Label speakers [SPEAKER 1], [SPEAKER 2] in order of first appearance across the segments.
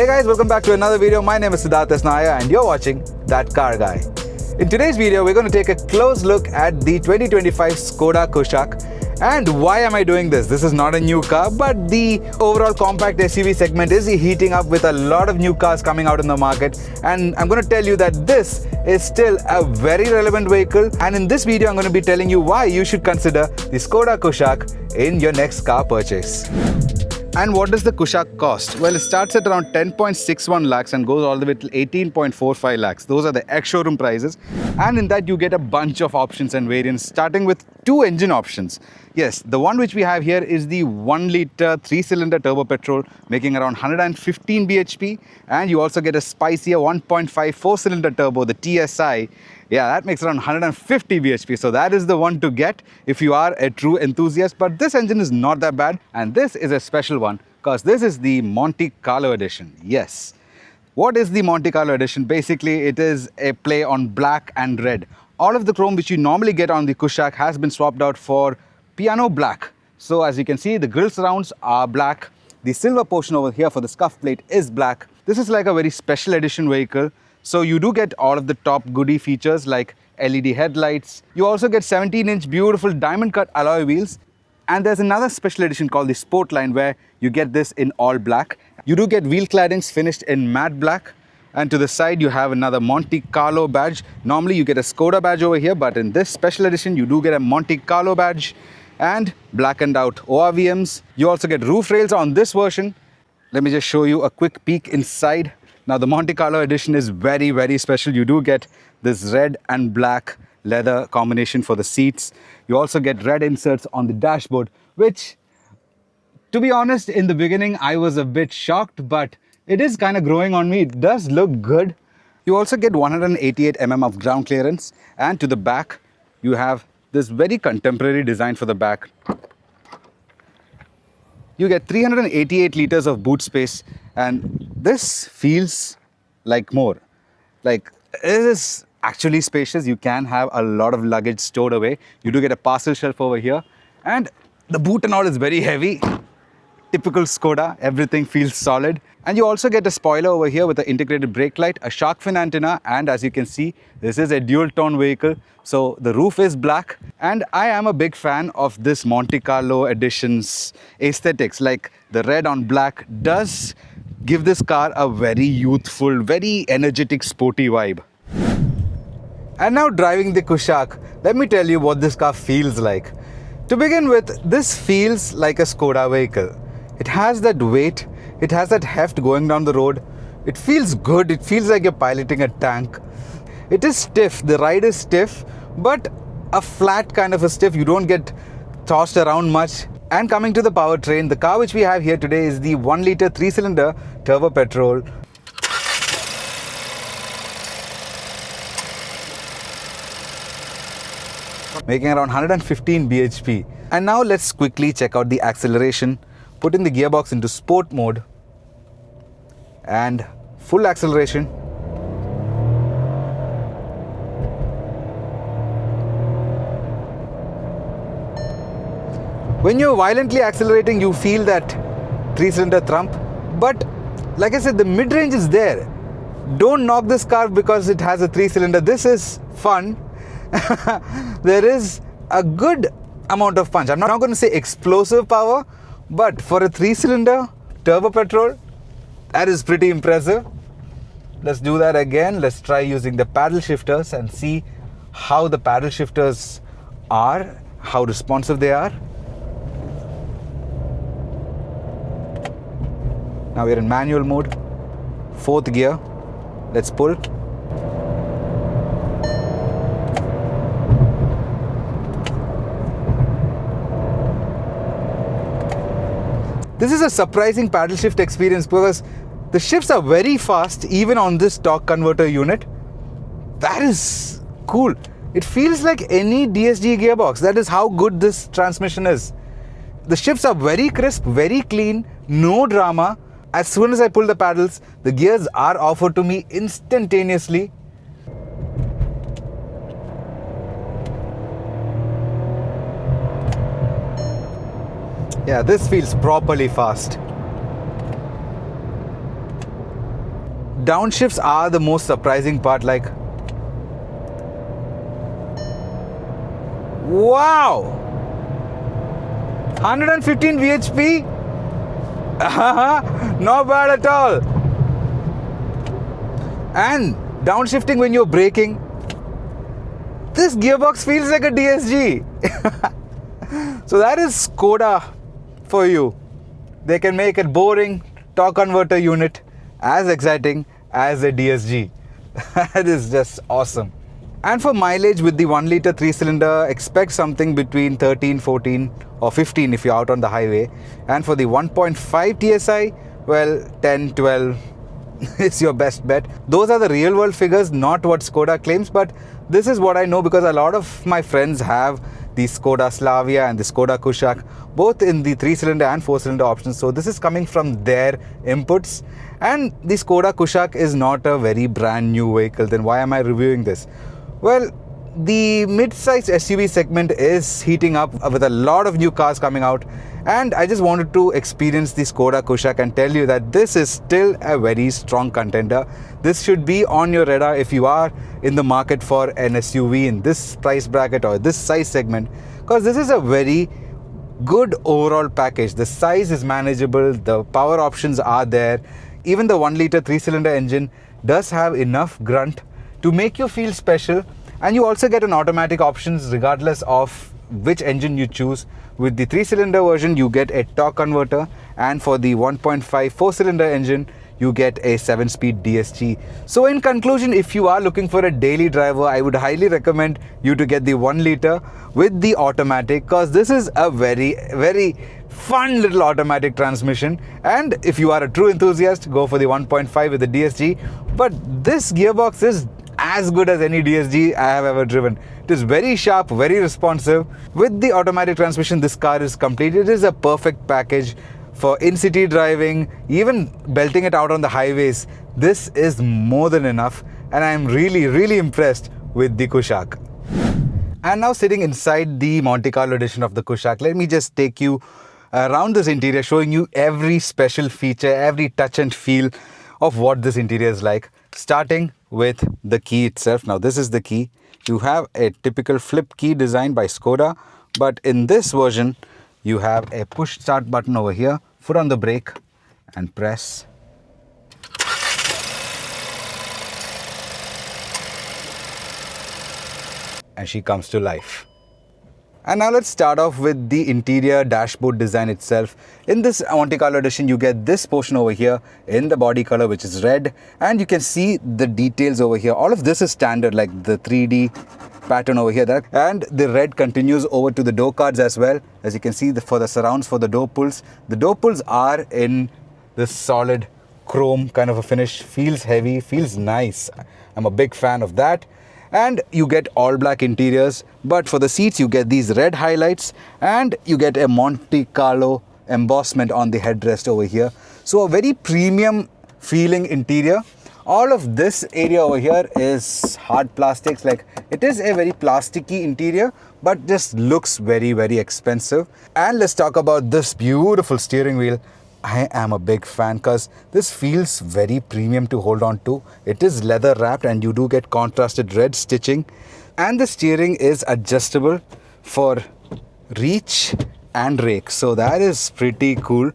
[SPEAKER 1] Hey guys, welcome back to another video. My name is Siddharth Esnaya and you're watching That Car Guy. In today's video, we're going to take a close look at the 2025 Skoda Kushaq. And why am I doing this? This is not a new car, but the overall compact SUV segment is heating up with a lot of new cars coming out in the market. And I'm going to tell you that this is still a very relevant vehicle. And in this video, I'm going to be telling you why you should consider the Skoda Kushaq in your next car purchase. And what does the Kushaq cost? Well, it starts at around 10.61 lakhs and goes all the way till 18.45 lakhs. Those are the ex-showroom prices. And in that, you get a bunch of options and variants, starting with two engine options. Yes, the one which we have here is the 1-litre 3-cylinder turbo petrol, making around 115 bhp. And you also get a spicier 1.5 4-cylinder turbo, the TSI. Yeah, that makes around 150 bhp. So that is the one to get if you are a true enthusiast. But this engine is not that bad. And this is a special one because this is the Monte Carlo edition. Yes. What is the Monte Carlo edition? Basically, it is a play on black and red. All of the chrome which you normally get on the Kushaq has been swapped out for piano black. So as you can see, the grille surrounds are black. The silver portion over here for the scuff plate is black. This is like a very special edition vehicle. So you do get all of the top goodie features like LED headlights. You also get 17-inch beautiful diamond cut alloy wheels. And there's another special edition called the Sportline where you get this in all black. You do get wheel claddings finished in matte black. And to the side you have another Monte Carlo badge. Normally you get a Skoda badge over here, but in this special edition you do get a Monte Carlo badge and blackened out ORVMs. You also get roof rails on this version. Let me just show you a quick peek inside. Now the Monte Carlo edition is very, very special. You do get this red and black leather combination for the seats. You also get red inserts on the dashboard, which, to be honest, in the beginning I was a bit shocked, but it is kind of growing on me. It does look good. You also get 188 mm of ground clearance, and to the back you have this very contemporary design for the back. You get 388 liters of boot space, and this feels like more. Like, it is actually spacious. You can have a lot of luggage stored away. You do get a parcel shelf over here, and the boot and all is very heavy. Typical Skoda, everything feels solid. And you also get a spoiler over here with an integrated brake light, a shark fin antenna, and as you can see, this is a dual tone vehicle. So the roof is black, and I am a big fan of this Monte Carlo edition's aesthetics. Like the red on black does give this car a very youthful, very energetic, sporty vibe. And now driving the Kushaq, let me tell you what this car feels like. To begin with, this feels like a Skoda vehicle. It has that weight, it has that heft going down the road. It feels good, it feels like you're piloting a tank. It is stiff, the ride is stiff, but a flat kind of a stiff. You don't get tossed around much. And coming to the powertrain, the car which we have here today is the 1-litre 3-cylinder turbo petrol. Making around 115 bhp. And now let's quickly check out the acceleration. Put in the gearbox into sport mode and full acceleration. When you're violently accelerating, you feel that 3-cylinder thump, but like I said, the mid-range is there. Don't knock this car because it has a 3-cylinder. This is fun. There is a good amount of punch. I'm not going to say explosive power, but for a 3-cylinder turbo petrol, that is pretty impressive. Let's do that again. Let's try using the paddle shifters and see how the paddle shifters are, how responsive they are. Now we're in manual mode, 4th gear. Let's pull. This is a surprising paddle shift experience because the shifts are very fast even on this torque converter unit. That is cool. It feels like any DSG gearbox. That is how good this transmission is. The shifts are very crisp, very clean, no drama. As soon as I pull the paddles, the gears are offered to me instantaneously. Yeah, this feels properly fast. downshifts are the most surprising part. Like, wow, 115 bhp. Not bad at all. And downshifting when you're braking, this gearbox feels like a DSG. So that is Skoda for you. They can make a boring torque converter unit as exciting as a DSG. That is just awesome. And for mileage with the 1 litre 3-cylinder, expect something between 13, 14 or 15 if you're out on the highway. And for the 1.5 TSI, well, 10, 12 is your best bet. Those are the real world figures, not what Skoda claims, but this is what I know because a lot of my friends have the Skoda Slavia and the Skoda Kushaq, both in the 3-cylinder and 4-cylinder options. So this is coming from their inputs. And the Skoda Kushaq is not a very brand new vehicle. Then why am I reviewing this? Well, the mid-size SUV segment is heating up with a lot of new cars coming out, and I just wanted to experience the Skoda Kushaq and tell you that this is still a very strong contender. This should be on your radar if you are in the market for an SUV in this price bracket or this size segment, because this is a very good overall package. The size is manageable, the power options are there. Even the 1 litre 3-cylinder engine does have enough grunt to make you feel special, and you also get an automatic options regardless of which engine you choose. With the 3-cylinder version you get a torque converter, and for the 1.5 4-cylinder engine you get a 7-speed DSG. So in conclusion, if you are looking for a daily driver, I would highly recommend you to get the 1 litre with the automatic, because this is a very, very fun little automatic transmission. And if you are a true enthusiast, go for the 1.5 with the DSG. But this gearbox is as good as any DSG I have ever driven. It is very sharp, very responsive. With the automatic transmission, this car is complete. It is a perfect package for in-city driving, even belting it out on the highways. This is more than enough, and I am really, really impressed with the Kushaq. And now sitting inside the Monte Carlo edition of the Kushaq, let me just take you around this interior, showing you every special feature, every touch and feel of what this interior is like. Starting with the key itself. Now this is the key. You have a typical flip key design by Skoda, but in this version you have a push start button over here, foot on the brake and press. And she comes to life. And now let's start off with the interior dashboard design itself. In this Monte Carlo edition, you get this portion over here in the body color, which is red, and you can see the details over here. All of this is standard, like the 3D pattern over here, and the red continues over to the door cards as well. As you can see, for the surrounds, for the door pulls, the door pulls are in this solid chrome kind of a finish. Feels heavy, feels nice. I'm a big fan of that. And you get all black interiors, but for the seats you get these red highlights, and you get a Monte Carlo embossment on the headrest over here. So a very premium feeling interior. All of this area over here is hard plastics. Like, it is a very plasticky interior, but just looks very, very expensive. And let's talk about this beautiful steering wheel. I am a big fan because this feels very premium to hold on to. It is leather wrapped and you do get contrasted red stitching, and the steering is adjustable for reach and rake, so that is pretty cool.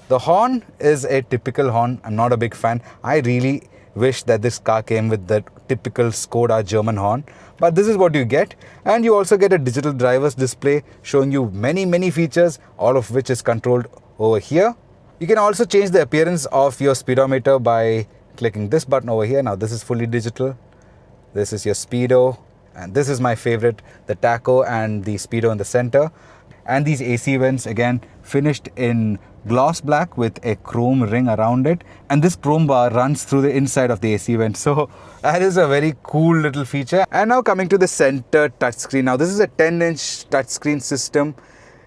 [SPEAKER 1] The horn is a typical horn. I'm not a big fan. I really wish that this car came with the typical Skoda German horn, but this is what you get. And you also get a digital driver's display showing you many features, all of which is controlled over here. You can also change the appearance of your speedometer by clicking this button over here. Now this is fully digital. This is your speedo, and this is my favorite, the tacho and the speedo in the center. And these AC vents, again finished in gloss black with a chrome ring around it, and this chrome bar runs through the inside of the AC vent. So that is a very cool little feature. And now coming to the center touchscreen. Now this is a 10-inch touchscreen system.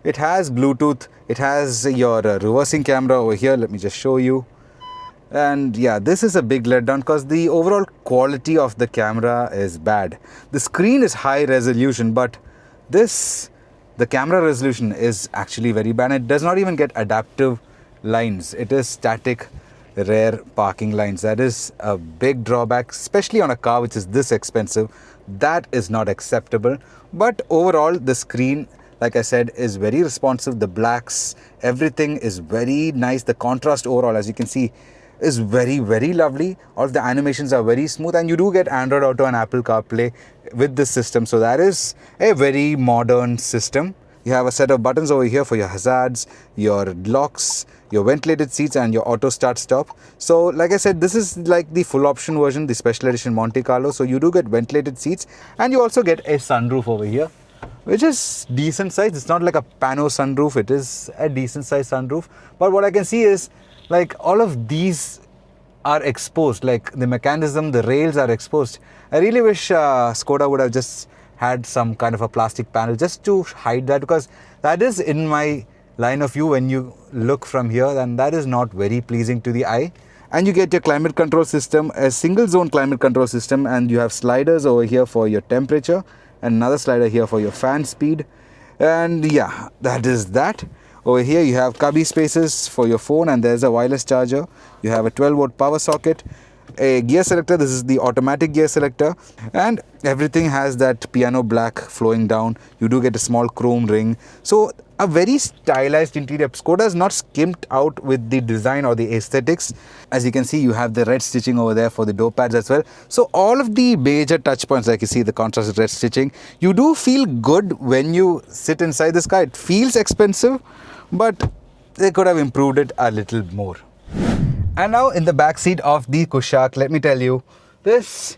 [SPEAKER 1] It has Bluetooth, it has your reversing camera over here. Let me just show you. And yeah, this is a big letdown because the overall quality of the camera is bad. The screen is high resolution, but the camera resolution is actually very bad. It does not even get adaptive lines. It is static rare parking lines. That is a big drawback, especially on a car which is this expensive. That is not acceptable. But overall, the screen, like I said, is very responsive. The blacks, everything is very nice. The contrast overall, as you can see, is very, very lovely. All of the animations are very smooth, and you do get Android Auto and Apple CarPlay with this system. So that is a very modern system. You have a set of buttons over here for your hazards, your locks, your ventilated seats, and your auto start stop. So like I said, this is like the full option version, the special edition Monte Carlo. So you do get ventilated seats, and you also get a sunroof over here, which is decent size. It's not like a pano sunroof, it is a decent size sunroof. But what I can see is like all of these are exposed, like the mechanism, the rails are exposed. I really wish Skoda would have just had some kind of a plastic panel just to hide that, because that is in my line of view when you look from here, and that is not very pleasing to the eye. And you get your climate control system, a single zone climate control system, and you have sliders over here for your temperature, and another slider here for your fan speed. And yeah, that is that. Over here you have cubby spaces for your phone, and there's a wireless charger. You have a 12-volt power socket, a gear selector. This is the automatic gear selector, and everything has that piano black flowing down. You do get a small chrome ring. So a very stylized interior. Skoda is not skimped out with the design or the aesthetics. As you can see, you have the red stitching over there for the door pads as well. So all of the major touch points, like you see the contrasted red stitching, you do feel good when you sit inside this car. It feels expensive, but they could have improved it a little more. And now in the back seat of the Kushaq, let me tell you, this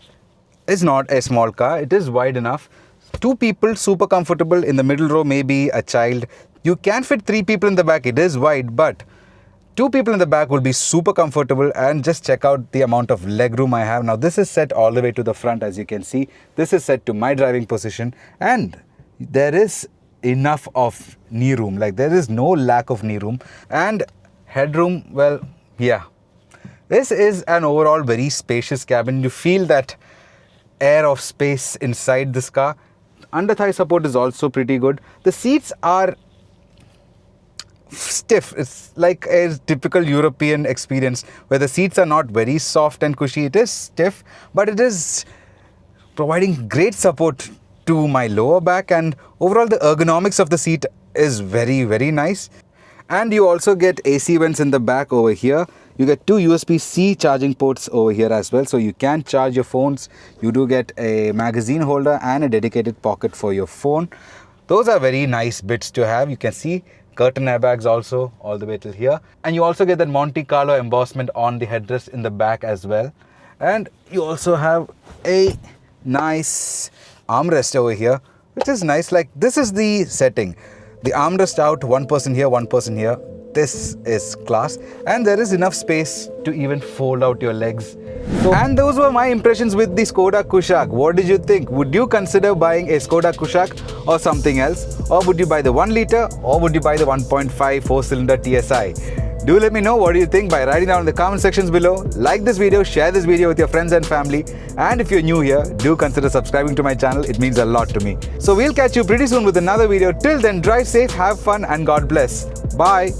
[SPEAKER 1] is not a small car. It is wide enough. 2 people, super comfortable. In the middle row, maybe a child. You can fit 3 people in the back. It is wide, but 2 people in the back will be super comfortable. And just check out the amount of legroom I have. Now this is set all the way to the front, as you can see. This is set to my driving position, and there is enough of knee room. Like, there is no lack of knee room. And headroom, well, yeah. This is an overall very spacious cabin. You feel that air of space inside this car. Under thigh support is also pretty good. The seats are stiff. It's like a typical European experience where the seats are not very soft and cushy. It is stiff, but it is providing great support to my lower back, and overall the ergonomics of the seat is very, very nice. And you also get AC vents in the back over here. You get 2 USB-C charging ports over here as well, so you can charge your phones. You do get a magazine holder and a dedicated pocket for your phone. Those are very nice bits to have. You can see curtain airbags also all the way till here. And you also get that Monte Carlo embossment on the headrest in the back as well. And you also have a nice armrest over here, which is nice. Like, this is the setting. The armrest out, 1 person here, 1 person here. This is class, and there is enough space to even fold out your legs. And those were my impressions with the Skoda Kushaq. What did you think? Would you consider buying a Skoda Kushaq or something else? Or would you buy the 1 litre, or would you buy the 1.5 4-cylinder TSI? Do let me know what do you think by writing down in the comment sections below. Like this video, share this video with your friends and family. And if you're new here, do consider subscribing to my channel. It means a lot to me. So we'll catch you pretty soon with another video. Till then, drive safe, have fun, and God bless. Bye.